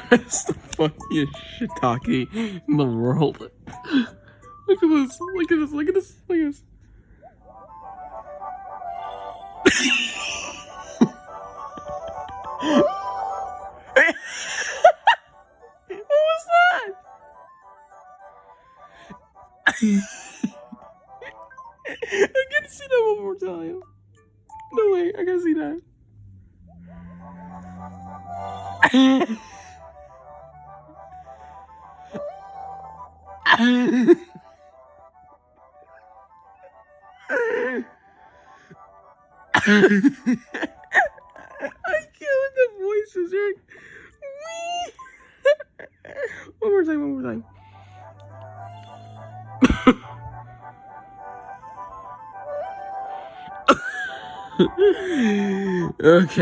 That's the funniest shiitake in the world. Look at this, look at this, look at this, look at this. What was that? I gotta see that one more time. No way, I gotta see that. I can't with the voices, Eric. One more time, one more time. Okay.